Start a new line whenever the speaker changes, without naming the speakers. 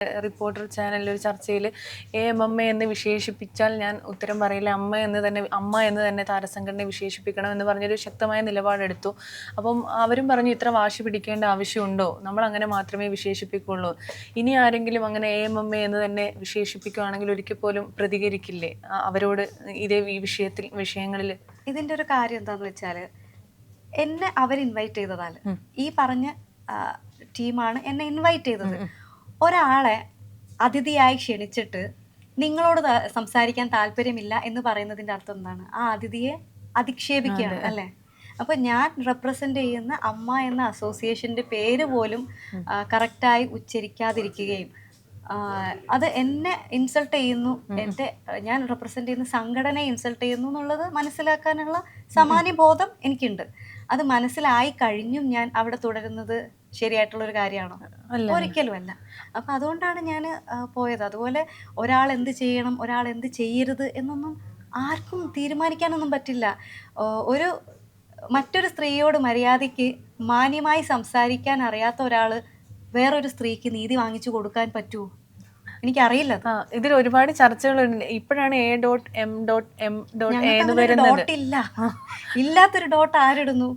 Reporter ചാനലിൽ ഒരു ചർച്ചയിൽ AMM എന്ന് വിശേഷിപ്പിച്ചാൽ ഞാൻ ഉത്തരം പറയില്ല, അമ്മ എന്ന് തന്നെ താരസംഘടനയെ വിശേഷിപ്പിക്കണം എന്ന് പറഞ്ഞൊരു ശക്തമായ നിലപാടെടുത്തു. അപ്പം അവരും പറഞ്ഞു ഇത്ര വാശി പിടിക്കേണ്ട ആവശ്യമുണ്ടോ, നമ്മൾ അങ്ങനെ മാത്രമേ വിശേഷിപ്പിക്കുള്ളൂ. ഇനി ആരെങ്കിലും അങ്ങനെ AMM എന്ന് തന്നെ വിശേഷിപ്പിക്കുകയാണെങ്കിൽ ഒരിക്കൽ പോലും പ്രതികരിക്കില്ലേ അവരോട് ഈ വിഷയങ്ങളിൽ?
ഇതിൻ്റെ ഒരു കാര്യം എന്താണെന്ന് വെച്ചാൽ, എന്നെ അവർ ഇൻവൈറ്റ് ചെയ്തതാണ്. ഈ പറഞ്ഞ ടീമാണ് എന്നെ ഇൻവൈറ്റ് ചെയ്തത്. ഒരാളെ അതിഥിയായി ക്ഷണിച്ചിട്ട് നിങ്ങളോട് സംസാരിക്കാൻ താല്പര്യമില്ല എന്ന് പറയുന്നതിൻ്റെ അർത്ഥം എന്താണ്? ആ അതിഥിയെ അധിക്ഷേപിക്കുകയാണ് അല്ലേ? അപ്പോൾ ഞാൻ റെപ്രസെൻ്റ് ചെയ്യുന്ന അമ്മ എന്ന അസോസിയേഷൻ്റെ പേര് പോലും കറക്റ്റായി ഉച്ചരിക്കാതിരിക്കുകയും അത് എന്നെ ഇൻസൾട്ട് ചെയ്യുന്നു, ഞാൻ റെപ്രസെൻ്റ് ചെയ്യുന്ന സംഘടനയെ ഇൻസൾട്ട് ചെയ്യുന്നു എന്നുള്ളത് മനസ്സിലാക്കാനുള്ള സാമാന്യബോധം എനിക്കുണ്ട്. അത് മനസ്സിലായി കഴിഞ്ഞും ഞാൻ അവിടെ തുടരുന്നത് ശരിയായിട്ടുള്ളൊരു കാര്യമാണോ? ഒരിക്കലും അല്ല. അപ്പം അതുകൊണ്ടാണ് ഞാൻ പോയത്. അതുപോലെ ഒരാൾ എന്ത് ചെയ്യണം, ഒരാൾ എന്ത് ചെയ്യരുത് എന്നൊന്നും ആർക്കും തീരുമാനിക്കാനൊന്നും പറ്റില്ല. മറ്റൊരു സ്ത്രീയോട് മര്യാദയ്ക്ക് മാന്യമായി സംസാരിക്കാൻ അറിയാത്ത ഒരാൾ വേറൊരു സ്ത്രീക്ക് നീതി വാങ്ങിച്ചു കൊടുക്കാൻ പറ്റുമോ? എനിക്കറിയില്ല.
ഇതിൽ ഒരുപാട് ചർച്ചകളുണ്ട്. ഇപ്പോഴാണ് A.M.M. എന്ന് വരുന്നത്.
ഇല്ലാത്തൊരു ഡോട്ട് ആരിടുന്നു?